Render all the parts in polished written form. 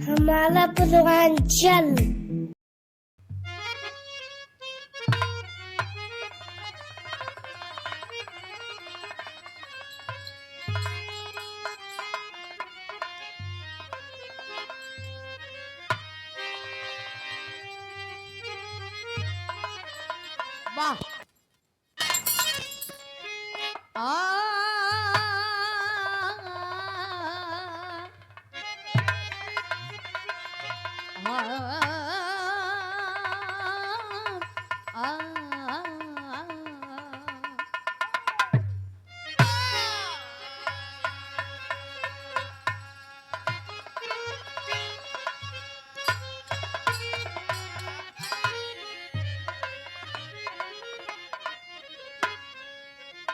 हमारा पूर्वांचल। वाह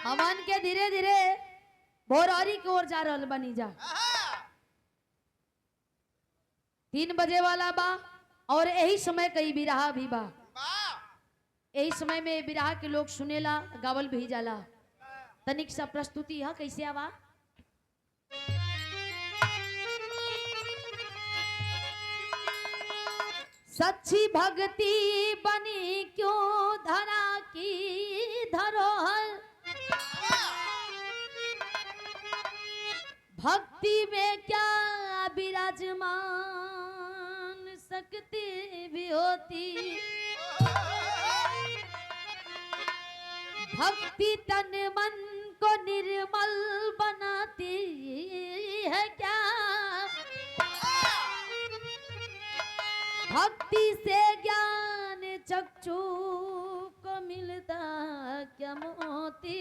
हमन के धीरे धीरे भोरहरी की ओर जा रहल बनी जा। 3 बजे वाला बा और यही समय कई बिरहा भी बा। यही समय में बिरहा के लोग सुनेला, गावल भी जाला। तनिक सा प्रस्तुति है कैसे आवा। सच्ची भक्ति बनी क्यों धरा की धरोहर, भक्ति में क्या विराजमान शक्ति भी होती। भक्ति तन मन को निर्मल बनाती है क्या, भक्ति से ज्ञान चक्षु को मिलता क्या मोती।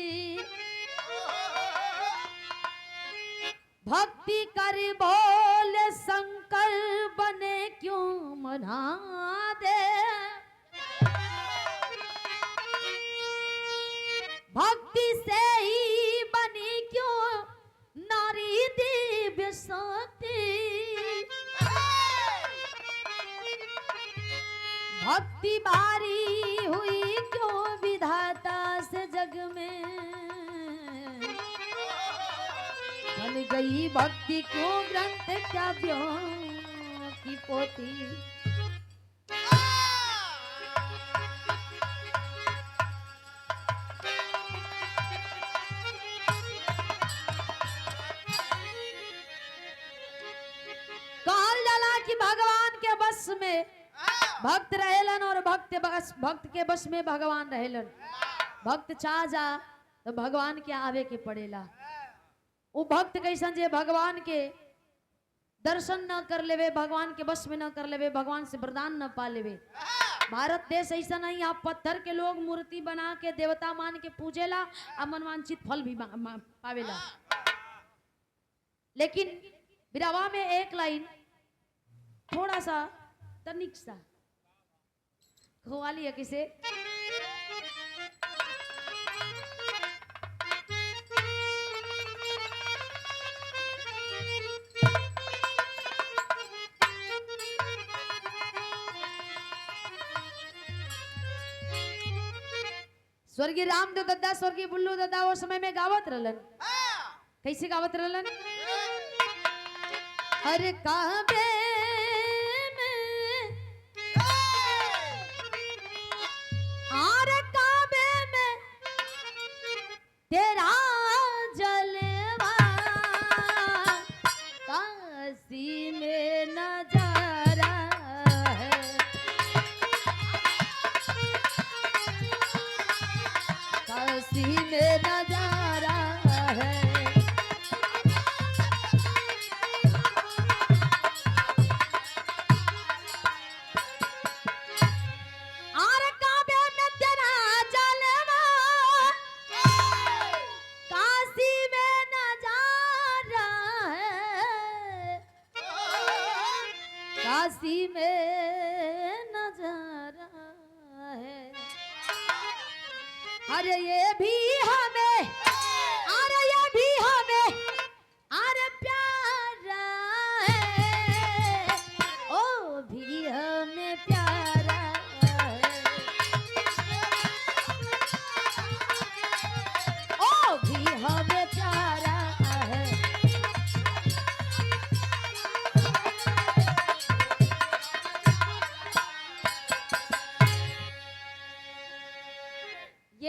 भक्ति कर बोले शंकर बने क्यों मना दे, भक्ति से ही बनी क्यों नारी दिव्य शक्ति। भक्ति भारी हुई क्यों विधाता से जग में, बन गई भक्ति क्यों ग्रंथ काव्यों की पोथी। कहल जाला कि भगवान के बस में भक्त रहेलन और भक्त के बस में भगवान रहेलन। भक्त चाह जा तो भगवान के आवे के पड़ेला। वो भक्त कैसन जे भगवान के दर्शन न कर लेवे, भगवान के बस में न कर लेवे, भगवान से वरदान न पा लेवे। भारत देश ऐसा नहीं, आप पत्थर के लोग मूर्ति बना के देवता मान के पूजेला और मनवांछित फल भी पावेला। लेकिन बिरवा में एक लाइन थोड़ा सा तनिक सा खोवाली है किसे। स्वर्गीय रामदेव दद्दा, स्वर्गीय बुल्लू दद्दा वो समय में गावत रहलन। कैसे गावत रहलन। हर काबे में आर काबे में तेरा जलवा, काशी में नजारा है, काशी में नजारा है। काशी में नजारा है। अरे ये भी हमें, अरे ये भी हमें, अरे प्यारा है, ओ भी हमें प्यारा है, ओ भी हमें प्यारा है।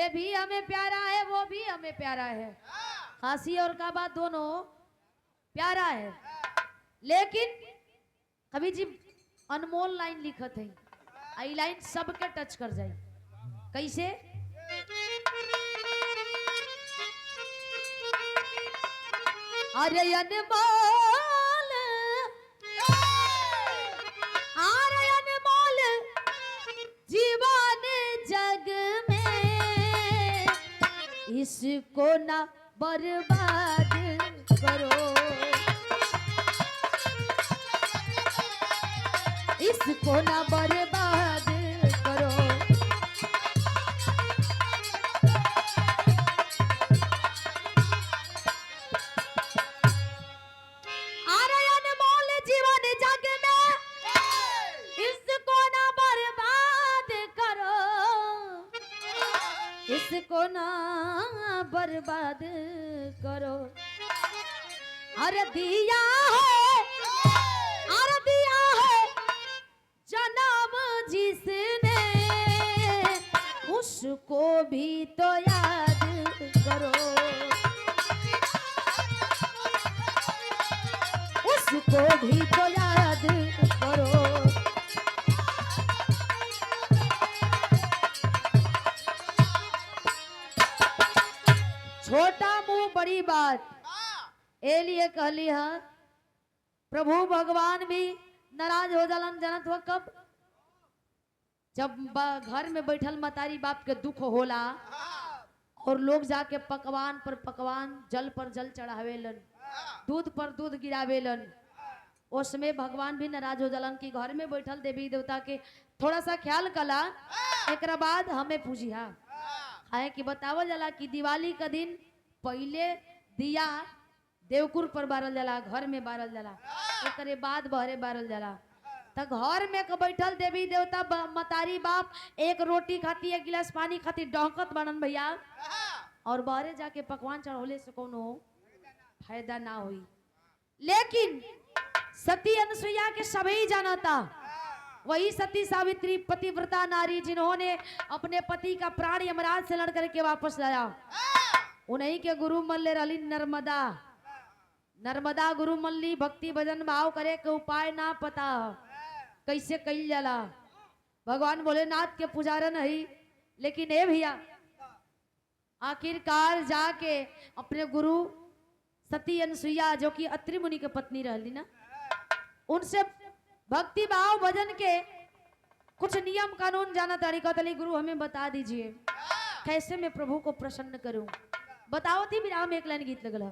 ये भी हमें प्यारा है, वो भी हमें प्यारा है। खांसी और काबा दोनों प्यारा है, लेकिन कभी जी अनमोल लाइन लिखत है, आई लाइन सबके टच कर जाए। कैसे? अरे अनमोल, अरे अनमोल जीवन जग में, इसको ना बर्बाद करो, इसको ना बर्बाद करो। अरे अनमोल जीवन जग में, इसको ना बर्बाद करो, इसको ना बर्बाद करो। अरे दिया है, अरे दिया है जन्म जिसने, उसको भी तो याद करो, उसको भी तो याद करो। छोटा मुंह बड़ी बात, ए लिए कहली है। प्रभु भगवान भी नाराज हो जालन, जनत हो कब? जब घर में बैठल मतारी बाप के दुख होला और लोग जाके पकवान पर पकवान, जल पर जल चढ़ावेलन, दूध पर दूध गिरावेलन, उसमें भगवान भी नाराज हो जालन कि घर में बैठल देवी देवता के थोड़ा सा ख्याल कला, एक बाद हमें पूछिया। है कि बतावल जाला कि दिवाली का दिन पहले दिया देवकुर पर बारल जाला, घर में बारल जाला, एकरे बाद बहरे बारल जाला। त घर में बैठल देवी देवता मतारी बाप एक रोटी खाती, एक गिलास पानी खाती डहकत बनन भैया, और बहरे जाके पकवान चढ़ौले से कोनो फायदा ना हुई। लेकिन सती अनुसुईया के सभी जानता, वही सती सावित्री पतिव्रता नारी जिन्होंने अपने पति का प्राण यमराज से लड़ करके वापस लाया, उन्हीं के गुरु मल्ले रली नर्मदा। नर्मदा गुरु मल्ली भक्ति भजन भाव करे के उपाय ना पता कैसे कइल जाला। भगवान भोलेनाथ के पुजारन है, लेकिन ए भैया आखिरकार जाके अपने गुरु सती अनुसुईया जो कि अत्रि मुनि के पत्नी रहली ना, उनसे भक्ति भाव भजन के कुछ नियम कानून जाना तरीका तली, गुरु हमें बता दीजिए कैसे मैं प्रभु को प्रसन्न करूं। बताओ थी भी राम एक लाइन गीत लगल।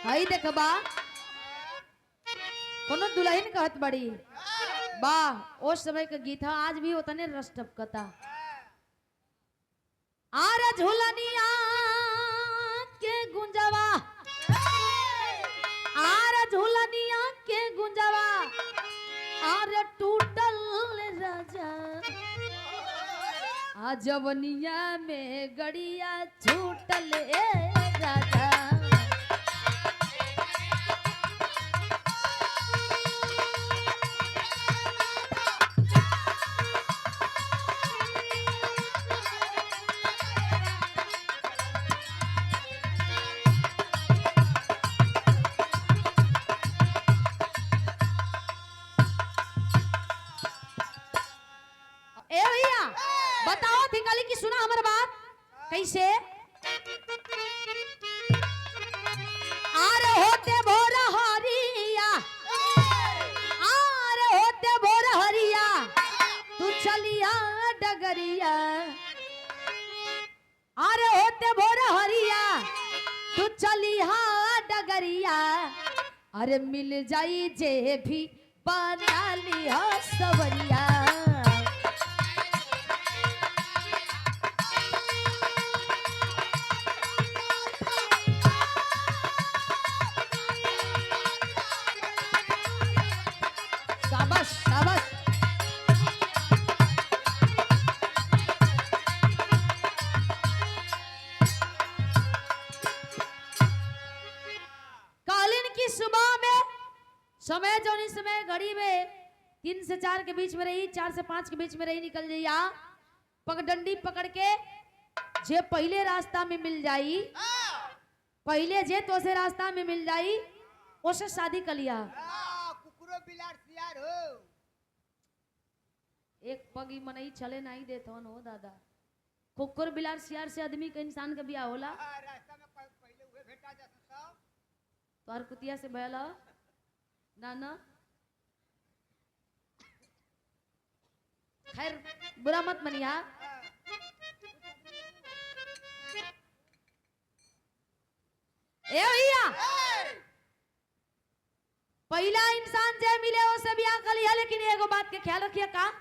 हई देखबा कोनो दुल्हन कहत बड़ी वाह, उस समय का गीत है, आज भी उतने रस टपकता। आर झुलनिया के गुंजवा, आर झुलनिया के गुंजवा, आर टूटल राजा, आजवनिया में गड़िया छूटल राजा। बताओ थिंगाली की सुना हमारे बात कैसे? आरे होते भोर हरिया, आरे होते भोर हरिया, तू चलिया डगरिया, आरे होते भोर हरिया, तू चलिया डगरिया, अरे मिल जाई जे भी बना लिया सवरिया। जो इस समय घड़ी में 3 से 4 के बीच में रही, 4 से 5 के बीच में रही, निकल जाइया पगडंडी पकड़ के जे पहले रास्ता में मिल जाई, पहले जे तो से रास्ता में मिल जाई ओसे शादी कर लिया। कुकुरो बिलार सियार हो एक पगी मनई चले नहीं देत हो दादा। कुकुर बिलार सियार से आदमी के इंसान के बियाह होला। रास्ता में पहले उहे भेटा जा सब तोर कुतिया से भयला ना ना। खैर बुरा मत मनिया। ए भैया पहला इंसान जे मिले उसे बियाह कर लिया, लेकिन एगो बात के ख्याल रखिए का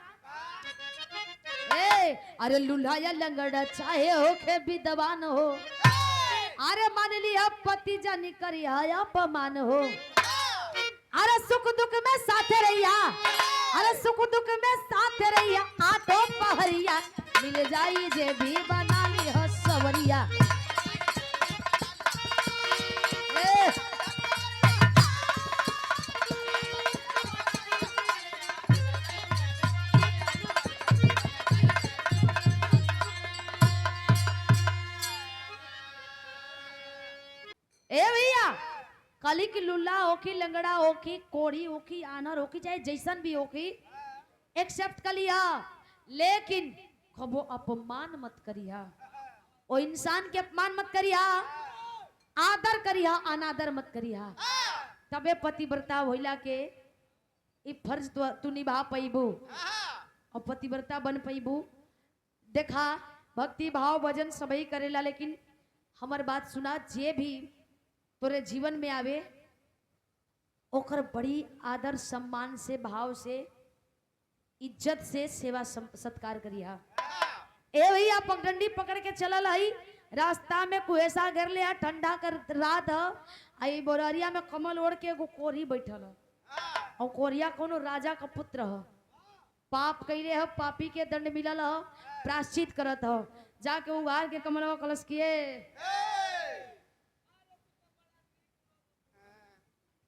ए अरे लूल्हा या लंगड़ा चाहे होके विद्वान हो, अरे मान लिया पति जानी करिया अपमान हो, अरे सुख दुख में साथे रहिया, अरे सुख दुख में साथे रहिया, आठों पहरिया मिल जाई जे भी बना ली हो सवरिया। ए भैया काली की लुल्ला होकी, लंगड़ा होकी, कोढ़ी होकी, आनर होकी, चाहे जैसन भी होकी एक्सेप्ट कर लिया, लेकिन कबो अपमान मत करिया। ओ इंसान के अपमान मत करिया, आदर करिया, अनादर मत करिया। तबे पतिव्रता होइला के ई फर्ज तू निभा पैबू और पतिव्रता बन पैबू। देखा भक्ति भाव भजन सबही करेला, लेकिन हमार बात सुना, जे भी तोरे जीवन में आवे ओकर बड़ी आदर सम्मान से, भाव से, इज्जत से सेवा सत्कार करिया। ए भैया पगडंडी पकड़ के चलल हई, रास्ता में कुहेसा गिर ले, ठंडा कर रात आई, बोररिया में कमल ओढ़ के एगो कोरी बैठल ह और कोरिया कोनो राजा का पुत्र ह, पाप कैले ह, पापी के दंड मिलल ह, प्रायश्चित करत ह। जाके उगार के कमलवा कलश किए,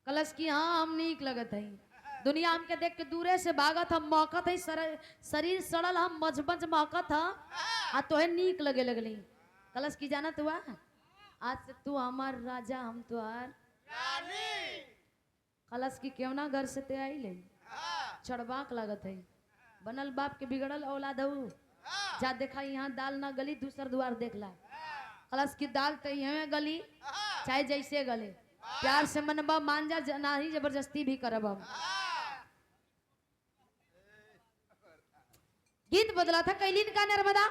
कलश की हाँ हम नीक लगत है, दुनिया हमके देख के दूरे से भागत हम, महकत है शरीर सड़ल हम, मजबज महकत है, आ तोहे नीक लगे लगली। कलश की जाना तू आज से तू हमार राजा, हम तुहार रानी। कलश की क्यों ना घर से ते आई ले, चढ़बाक लागत है, बनल बाप के बिगड़ल औलाद हूँ, जा देखा यहाँ दाल ना गली दूसर द्वार देख ला। कलश की दाल तो यहाँ गली चाहे जैसे गले, प्यार से मनबा मान जा, ना ही जबरदस्ती भी करब हम। गीत बदला था कैलीन का नर्मदा,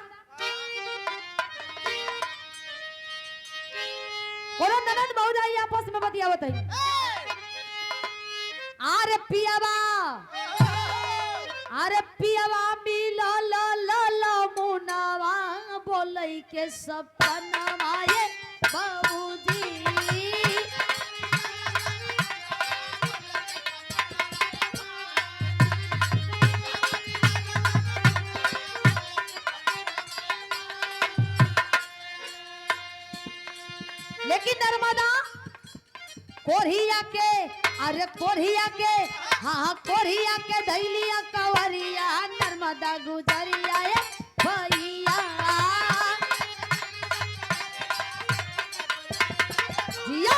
कोनो ननद भौजाई आपस में बतियावत है, अरे पियावा, अरे पियावा मिला ला ला ला मुनावा, बोलई के सपनवा ये बाबूजी। लेकिन नर्मदा कोरिया के, अरे कोरिया के, हाँ कोरिया के धैलिया कवरिया, नर्मदा गुजरिया ये भैया जिया।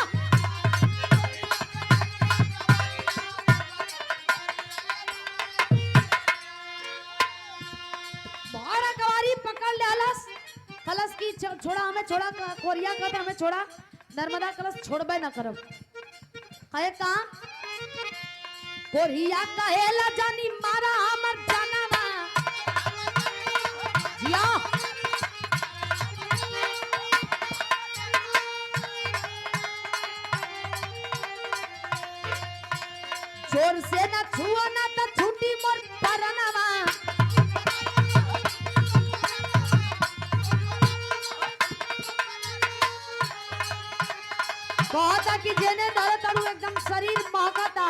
बारह कवारी पकड़ डालस, कलश की छोड़ा हमें, छोड़ा कोरिया का हमें छोड़ा, नर्मदा कलश छोड़बे न करब। कहे का कोरिया कहेला जानी मारा हमर जानवा जिया, जोर से न छुओ ना तो छूटी मोर परनवा। कहता कि जेने धरे तड़ू एकदम शरीर महकता,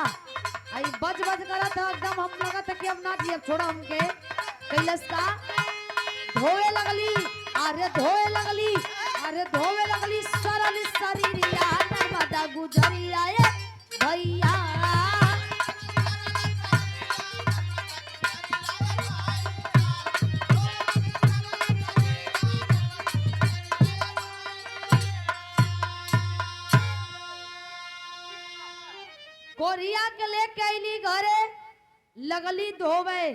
आई बज बज करत एकदम, हम लगत कि अब ना जिए, छोड़ा हमके। कैलस का धोए लगली, अरे धोए लगली, अरे धोए लगली सरल शरीरिया, नर्मदा गुजरिया ये भैया। लगली धोवे,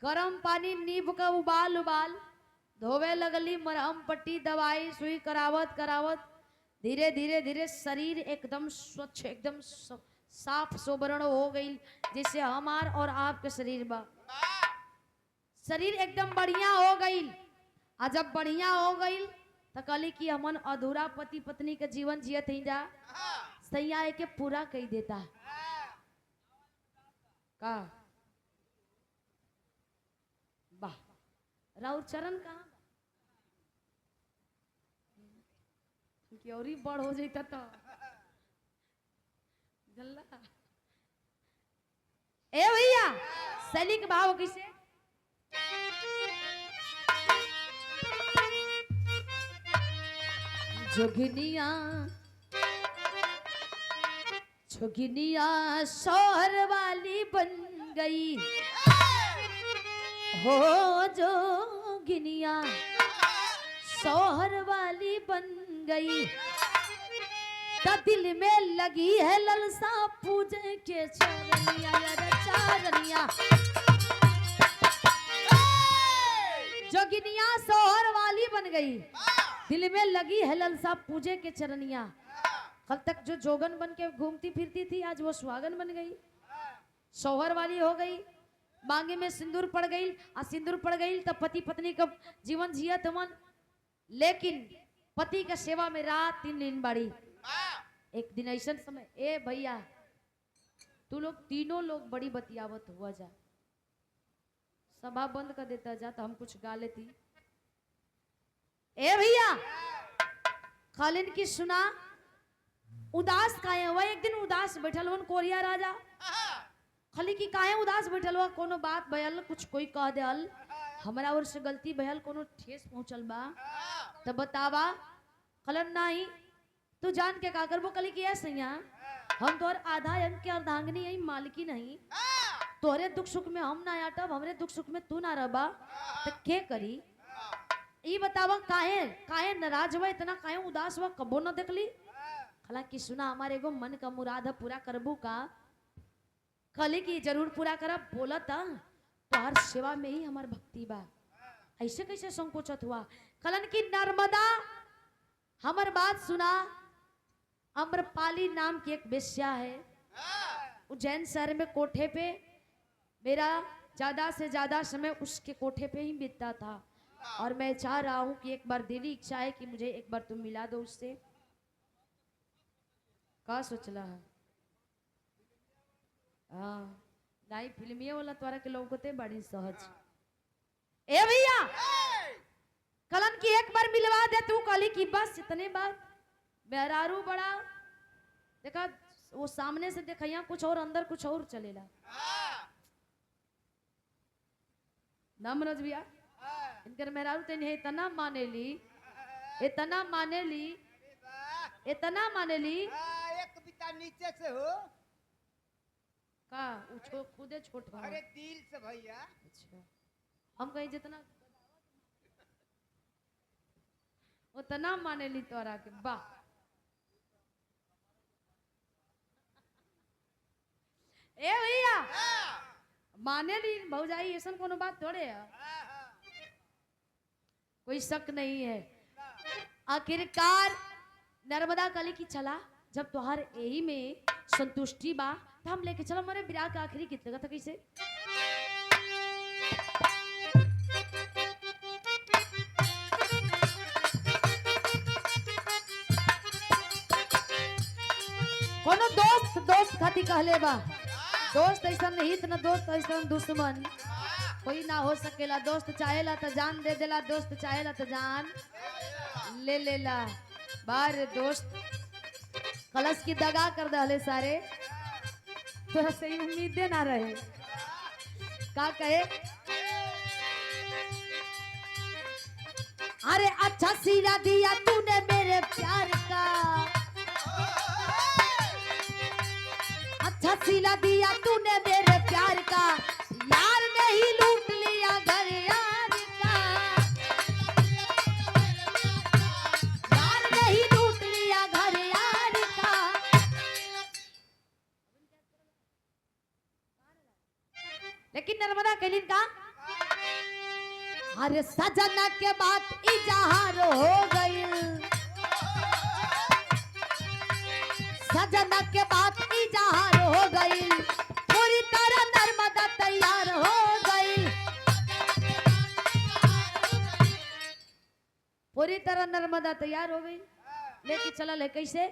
गरम पानी नींब का उबाल उबाल धोवे लगली, मरहम पट्टी दवाई सुई करावत करावत धीरे धीरे धीरे शरीर एकदम स्वच्छ, एकदम साफ सोबरण हो गई, जैसे हमार और आपके शरीर बा। शरीर एकदम बढ़िया हो गई। आ जब बढ़िया हो गई तो कहली कि हमन अधूरा पति पत्नी के जीवन जियत ही जा, सैया के पूरा कही देता का। वाह, राउर चरण कहाँ और ही बड़ हो जाता तो जल्ला। ए भैया शैली के भाव कैसे? जोगिनिया जोगिनिया शोहर वाली बन गई हो, जोगिनिया शोहर वाली बन गई, तो दिल में लगी है ललसा पूजे के चरनिया, यार चरनिया। जोगिनिया शोहर वाली बन गई, दिल में लगी है ललसा पूजे के चरनिया। कल तक जो जोगन बन के घूमती फिरती थी, आज वो सुहागन बन गई, शौहर वाली हो गई, मांगे में सिंदूर पड़ गई। आ सिंदूर पड़ गई तो पति पत्नी का जीवन जियत मन, लेकिन पति का सेवा में रात दिन बाड़ी। एक दिन ऐसा समय, ए भैया तू लोग तीनों लोग बड़ी बतियावत हुआ जा, सभा बंद कर देता जा तो हम कुछ गा लेती। ए भैया खालिन की सुना, उदास काहे हुआ? एक दिन उदास बैठल वन कोरिया राजा, खाली की काहे उदास बैठल हुआ? कोनो बात भयल, कुछ कोई कह देल, हमरा ओर से गलती भयल, कोनो ठेस पहुंचल बा तब बतावा। कलन नहीं तू जान के का करबो? कली की सैया हम तोहर आधा अंग के अर्धांगिनी यही मालिकी नहीं, तोहरे दुख सुख में हम ना आटब, हमरे दुख सुख में तू ना रहबा, तो के करी? ई बतावा काहे काहे नाराज हुआ, इतना काहे उदास हुआ, कबो न देखली? हालांकि सुना हमारे एगो मन का मुराद है, पूरा करबू का? कली की जरूर पूरा करब। बोला था तोहर सेवा में ही हमार भक्ति बा, ऐसे कैसे संकोचत हुआ? कलन की नर्मदा हमार बात सुना, अम्रपाली नाम की एक वेश्या है, उज्जैन शहर में कोठे पे मेरा ज्यादा से ज्यादा समय उसके कोठे पे ही बीतता था, और मैं चाह रहा हूं कि एक बार दिली इच्छा है कि मुझे एक बार तुम मिला दो उससे। का सोचला है? हाँ नहीं, फिल्मिया वाला तोरा के लोगों बड़ी सहज। ए भैया कलन की एक बार मिलवा दे तू, काली की बस इतने बात। मेहरारू बड़ा देखा, वो सामने से देखा कुछ और अंदर कुछ और चलेला ना मनोज भैया। इनकर मेहरारू तेने इतना माने ली, इतना माने ली, इतना माने ली, एक कविता नीचे से हो का वो खुदे छोट बा। अरे दिल से भैया। अच्छा हम कहीं जितना उतना माने ली तोरा के बा। ए भैया माने ली भौजाई, ऐसा कोनो बात थोड़े है, कोई शक नहीं है। आखिरकार नर्मदा कली की चला, जब तुहार यही में संतुष्टि बा तो हम लेके चलो हमारे विराह का आखिरी गीत लगा था कैसे? कोनो दोस्त दोस्त खाती कहले बा, दोस्त ऐसा नहीं इतना, दोस्त ऐसा दुश्मन कोई ना हो सकेला। दोस्त चाहेला तो जान दे देला, दोस्त चाहेला तो जान ले लेला। बार दोस्त कलश की दगा कर दहले सारे, थोड़ा सही उम्मीदें ना रहे। का कहे? अरे अच्छा सिला दिया तूने मेरे प्यार का, अच्छा सिला दिया तूने मेरे प्यार का, यार ने ही लूट लिया घर यार का, यार ने ही लूट लिया घर यार का। लेकिन नर्मदा कैलिन का अरे सजना के बात इजहार हो गई, सजना के बात इजहार हो गई, पूरी तरह नर्मदा तैयार हो गई, पूरी तरह नर्मदा तैयार हो गई। लेके चलल है कैसे,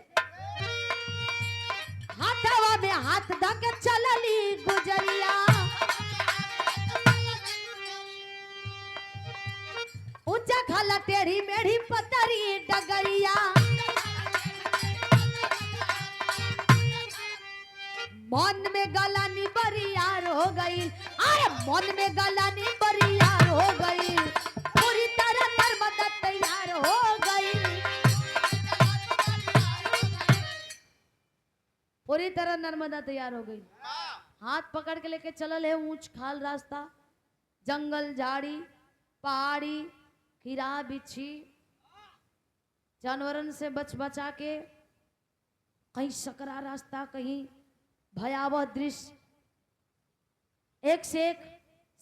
हाथवा में हाथ धके चलली गुजरिया, ऊंचा खाला टेढ़ी मेढ़ी पतरी डगरिया, मन में गलानी बरियार हो गई, अरे मन में गलानी बरियार हो गई, पूरी तरह नर्मदा तैयार हो गई, पूरी तरह नर्मदा तैयार हो गई। हाथ पकड़ के लेके चलल है ऊंच खाल रास्ता, जंगल झाड़ी पहाड़ी खीरा बिछी, जानवरन से बच बचा के, कहीं सकरा रास्ता कहीं भयावह दृश्य, एक से एक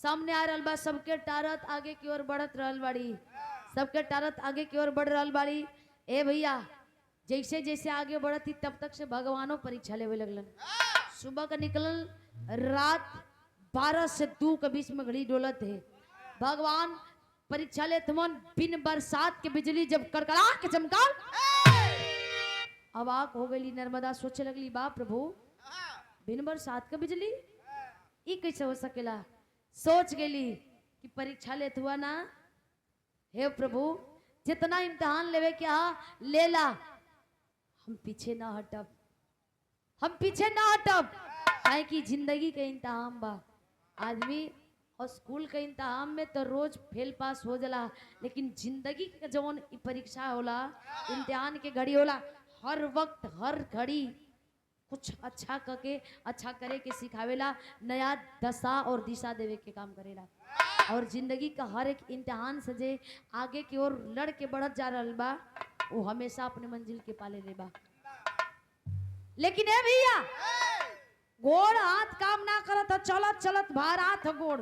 सामने आ रहल बा। सबके टारत आगे की ओर बढ़त रहल बाड़ी, सबके टारत आगे की ओर बढ़ रहल बाड़ी। ए भैया जैसे जैसे आगे बढ़ती तब तक से भगवानों परीक्षा लेवे लगलन। सुबह का निकलल, रात 12 से 2 के बीच में घड़ी डोलत है। भगवान परीक्षा लेत मन, बिन बरसात के बिजली जब कड़कड़ा के चमकाल, अवाक हो गई नर्मदा। सोचे लगली बाप प्रभु, बिन बरसात के बिजली ई कैसे हो सकेला। सोच गेली कि परीक्षा लेत हुआ ना, हे प्रभु जितना इम्तिहान लेवे क्या लेला, हम पीछे ना हटब, हम पीछे ना हटब, काहे कि जिंदगी के इम्तिहान बा। आदमी और स्कूल के इम्तिहान में तो रोज फेल पास हो जाला, लेकिन जिंदगी के जवन परीक्षा होला, इम्तिहान के घड़ी होला, हर वक्त हर घड़ी कुछ अच्छा करके अच्छा करे के सिखावेला, नया दशा और दिशा देवे के काम करेला। और जिंदगी का हर एक इम्तिहान से जे आगे की ओर लड़ के बढ़त जा रहल बा, वो हमेशा अपने मंजिल के पाले ले बा। लेकिन ए भैया गोड़ हाथ काम ना करत, चलत चलत भारात गोड़,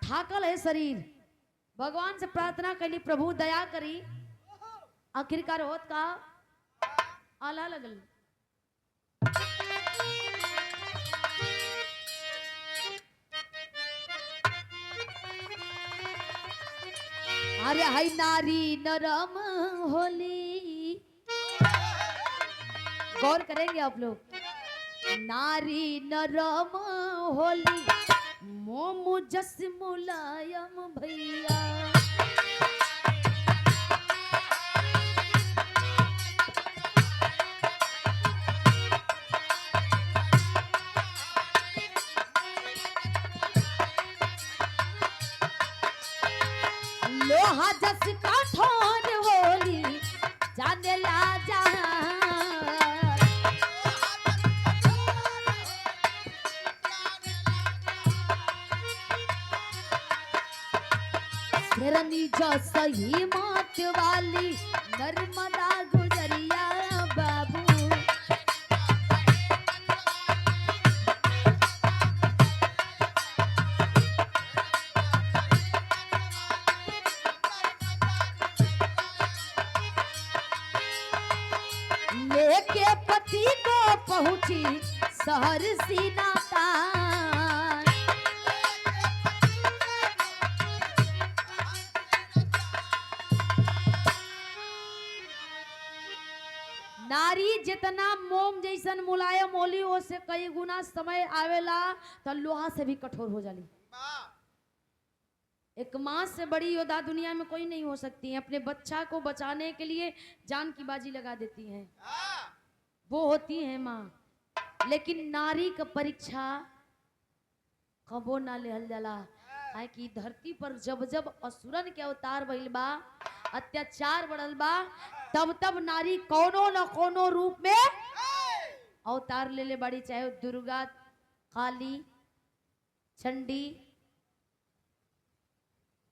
थाकल है शरीर। भगवान से प्रार्थना करी, प्रभु दया करी। आखिरकार होत का आला लगल। अरे हाय नारी नरम होली, गौर करेंगे आप लोग। नारी नरम होली, मोमू जस मुलायम भैया, लोहा जस कठोर होली, जाने ला जहां, शेरनी जस ही मात वाली, नर्मदा गुजरिया बाबू। लेके पति को पहुंची शहर सीना तान, नारी जितना मोम जैसन मुलायम होली, उससे कई गुना समय आवेला तो लोहा से भी कठोर हो जाली। एक माँ से बड़ी योद्धा दुनिया में कोई नहीं हो सकती है। अपने बच्चा को बचाने के लिए जान की बाजी लगा देती हैं, वो होती है माँ। लेकिन नारी का परीक्षा कबो ना लेहल जाला, है कि धरती पर जब जब असुरन के अवतार भइल बा, अत्याचार बढ़ल बा, तब तब नारी कोनो न कोनो रूप में अवतार ले ले बड़ी। चाहे दुर्गा, काली, चंडी,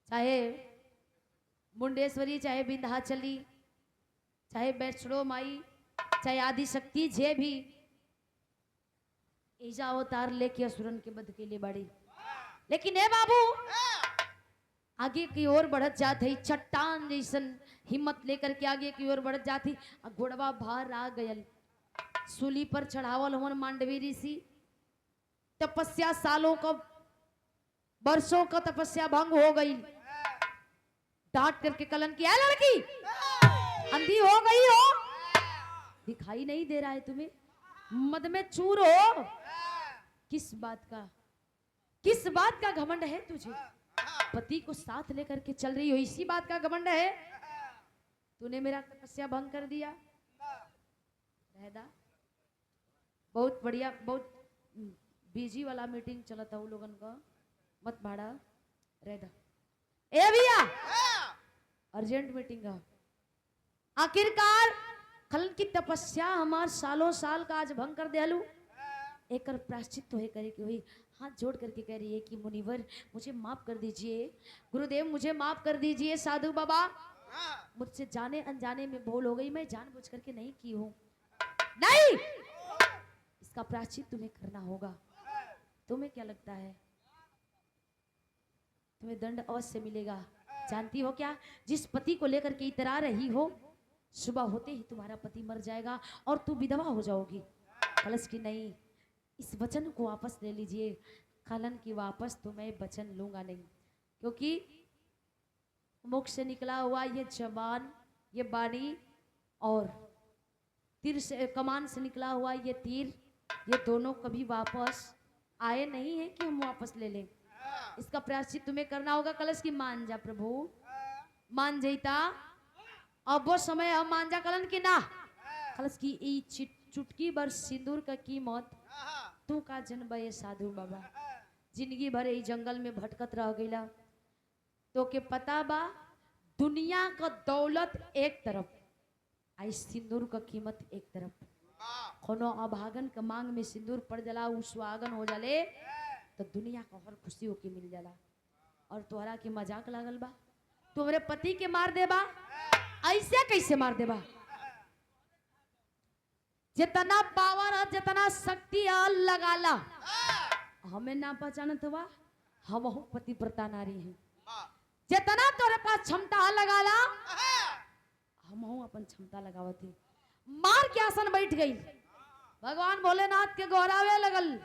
चाहे मुंडेश्वरी, चाहे विंध्याचली, चाहे वैष्णो माई, चाहे आदि शक्ति, जे भी ऐजा अवतार लेके असुरन के वध के लिए बड़ी। लेकिन ए बाबू आगे की ओर बढ़त जात है, चट्टान जैसन हिम्मत लेकर के आगे की ओर बढ़त जाती। घोड़वा बाहर आ गयल, सूली पर चढ़ावल हमन मांडवी ऋषि। तपस्या सालों का, वर्षों का तपस्या भंग हो गई। डांट करके कलन की, लड़की अंधी हो गई हो, दिखाई नहीं दे रहा है तुम्हें, मद में चूर हो, किस बात का घमंड है तुझे? पति को साथ लेकर के चल रही हो, इसी बात का घमंड है? तूने मेरा तपस्या भंग कर दिया। रहदा बहुत बढ़िया, बहुत बिजी वाला मीटिंग चला था वो लोगन का, मत भाड़ा रहदा। ए भैया अर्जेंट मीटिंग है। आखिरकार कलन की तपस्या हमार सालों साल का आज भंग कर दियालू, एक प्रायश्चित तो है करे कि वही हाथ जोड़ करके कह रही है कि मुनिवर मुझे माफ कर दीजिए, गुरुदेव मुझे माफ कर दीजिए, साधु बाबा मुझसे जाने अनजाने में भूल हो गई, मैं जानबूझ करके नहीं की हूं। नहीं, इसका प्रायश्चित तुम्हें करना होगा। तुम्हें क्या लगता है तुम्हें दंड अवश्य मिलेगा? जानती हो क्या, जिस पति को लेकर के इतरा रही हो, सुबह होते ही तुम्हारा पति मर जाएगा और तू विधवा हो जाओगी। कलश की नहीं, इस वचन को वापस ले लीजिए। कलन की वापस तो मैं वचन लूंगा नहीं, क्योंकि मुख से निकला हुआ ये जबान, ये बाणी और तीर से, कमान से निकला हुआ ये तीर, ये दोनों कभी वापस आए नहीं है कि हम वापस ले लें। इसका प्रायश्चित तुम्हें करना होगा। कलश की मान जा प्रभु, मान जईता, अब वो समय हम मान जा कलन की ना। कलश की ई चुटकी भर सिंदूर का कीमत तू का जनबा ये साधु बाबा, जिंदगी भर ई जंगल में भटकत रह गईला। तो के पता बा, दुनिया का दौलत एक तरफ, आई सिंदूर का कीमत एक तरफ। कोनो अभागन का मांग में सिंदूर पड़ जाला, उ सुहागन हो जाले तो दुनिया का हर खुशी होके मिल जाला। और तोहरा के मजाक लागल बा, तुम्हारे पति के मार देबा? ऐसे कैसे मार देबा? जितना पावर है, जितना शक्ति है लगाला। हमें ना पहचानत हुआ, हम पतिव्रता नारी हैं। जितना तोरे पास क्षमता लगाला, हम अपन क्षमता लगावत ही। मार के आसन बैठ गई, भगवान भोलेनाथ के गौरावे लगल।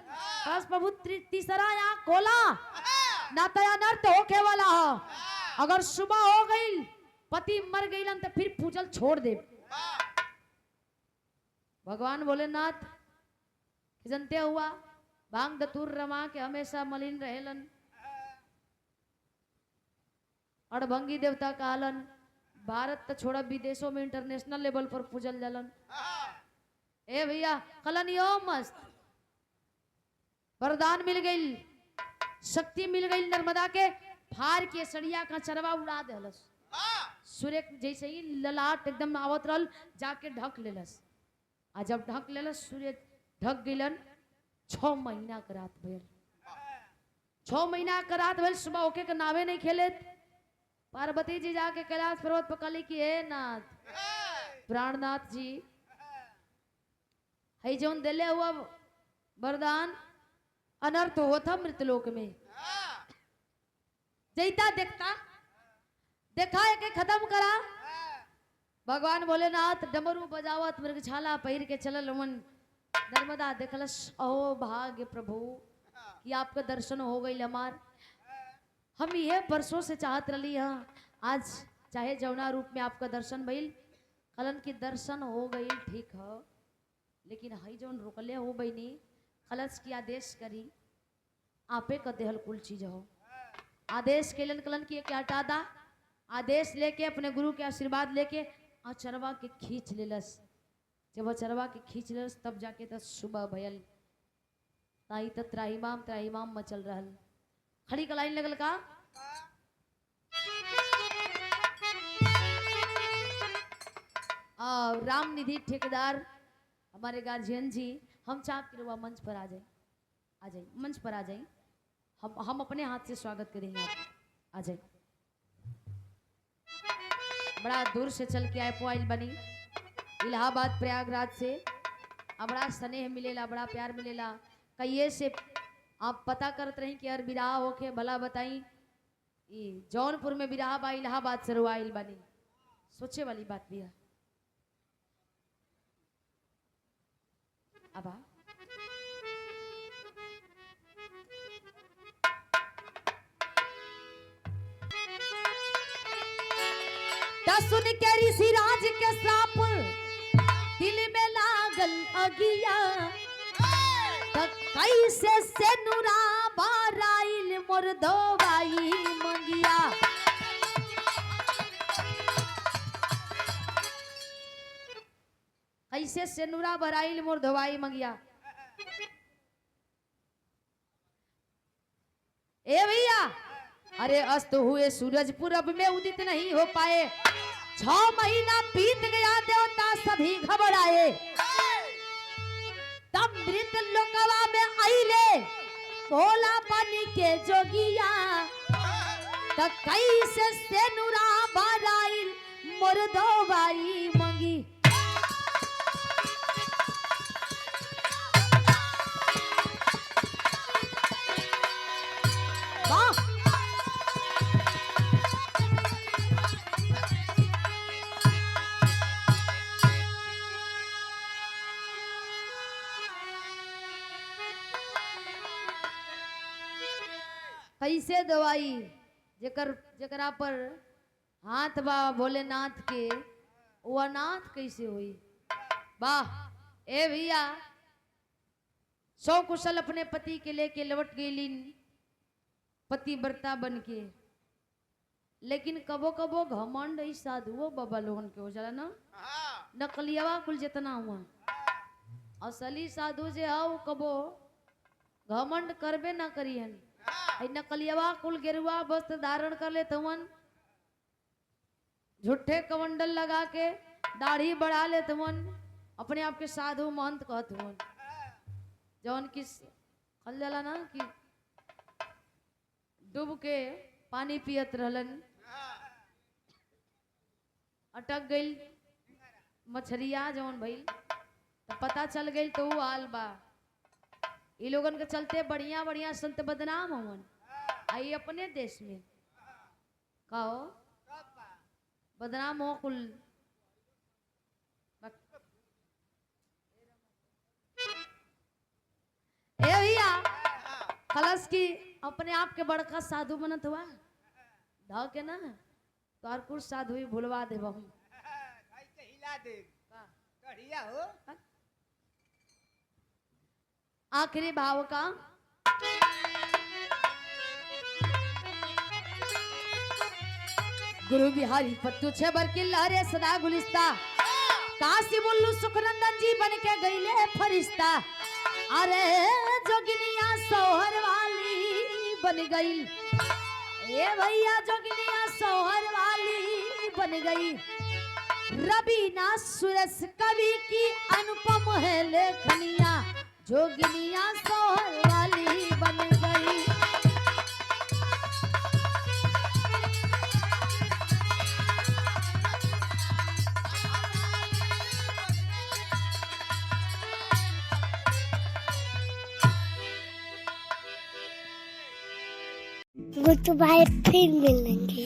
बस प्रभु तीसरा आँख खोला, ना तो अनर्थ होके वाला है। अगर सुबह हो गई, पति मर गई तो फिर पूजल छोड़ दे। भगवान भोलेनाथ जनते हुआ भांग दतूर रमा के हमेशा मलिन रहेलन। अड़भंगी देवता कहलन, भारत तो छोड़ा विदेशों में इंटरनेशनल लेवल पर पूजल जालन। ए भैया कलन यो मस्त वरदान मिल गई, शक्ति मिल गई। नर्मदा के फार के सड़िया का चरवा उड़ा देलस। सूर्य जैसे ही ललाट एकदम आवत रहल, जाके ढक लेलस। आ जब ढक लेलस, सूर्य ढक गइलन। 6 महीना का रात भइल, 6 महीना का रात भइल। सुबह होके के नावे नहीं खेले। पार्वती जी जाके कैलाश पर्वत पर कहली कि हे नाथ, प्राणनाथ जी, है जौन दिले हुआ वरदान अनर्थ हुआ था मृतलोक में। जैता देखता देखा के खत्म करा। भगवान भोलेनाथ डमरू बजावत मृगछाला पहिर के चलल मन। नर्मदा देखलस, अहो भाग्य प्रभु कि आपका दर्शन हो गई हमार। हम ये वर्षों से चाहत रही है, आज चाहे जौना रूप में आपका दर्शन भइल। कलन की दर्शन हो गई ठीक है, लेकिन हई जौन रुकले हो बहनी, कलश की आदेश करी, आपे का देहल कुल चीज हो। आदेश केलन कलन की क्या हटा दा। आदेश लेके अपने गुरु के आशीर्वाद लेके अचरवा के खींच लेलस। जब अचरवा के खींच लेलस तब जाके तो सुबह भयल। ताई तो त्राहिमाम मचल रहल। खड़ी का लाइन लगल का, राम निधि ठेकेदार हमारे गार्जियन जी, हम चाहते कि मंच पर आ जाए, मंच पर आ जाए। हम अपने हाथ से स्वागत करेंगे आप। आ जाए। बड़ा दूर से चल के आए, पोइल बनी इलाहाबाद प्रयागराज से। बड़ा स्नेह मिलेला, बड़ा प्यार मिलेला। कहिए से आप पता करत रही कि यार बिराह होके भला बताई ई जौनपुर में बिराह बा इलाहाबाद से रुआइल बनी सोचे वाली बात भी है। अब सुन के ऋषि राज के श्राप दिल में लागल अगिया कैसे से नुरा बाराइल मोर धोबाई मंगिया। कैसे से नुरा बराइल मोर धोबाई मंगिया। ए भैया अरे अस्त हुए सूरज पूरब में उदित नहीं हो पाए 6 महीना बीत गया देवता सभी घबराए तब मृत लोकवा में आइले भोला पानी के जोगिया त कैसे से नुरा बाराइल मोर धोबाई मंगी। कैसे दवाई जकरा पर हाथ बा भोलेनाथ के वो अनाथ कैसे हुई। वाह ए भैया सौ कुशल अपने पति के लेके लौट गई पतिव्रता बन के लेकिन कबो कबो घमंड इस साधुओ बाबा लोगन के हो जाला ना नकलियावा कुल जितना हुआ असली साधु जे है वो कबो घमंड करबे ना करियन नकलियावा कुल गेरुआ वस्त्र धारण कर ले तवन झूठे कमंडल लगा के दाढ़ी बढ़ा ले तवन अपने आप के साधु महंत कहत हुन जौन की खल जाला ना कि डूब के पानी पियत रहलन अटक गई मछरिया जौन भइल तो पता चल गई तो वो हाल बा। ये लोगन के चलते बढ़िया बढ़िया संत बदनाम होवन आई अपने देश में कहो बदनाम हो कुल ए भैया खलस की अपने आप के बड़का साधु बनत हुआ ध के ना तोर कुछ साधु ही भुलवा देब हम हिला दे कढ़िया हो। आखिरी भाव का गुरु बिहारी पत्तू छे बर की लहरे सदा गुलिस्ता काशी मुल्लू सुखनंदन जी बन के गईले फरिश्ता अरे जोगिनिया सोहर वाली बन गई ए भैया जोगिनिया सोहर वाली बन गई। रबीना सुरस कवि की अनुपम है लेखनिया जोगिनिया सोहर वाली बन गई। गुड्डू भाई फिर मिलेंगे।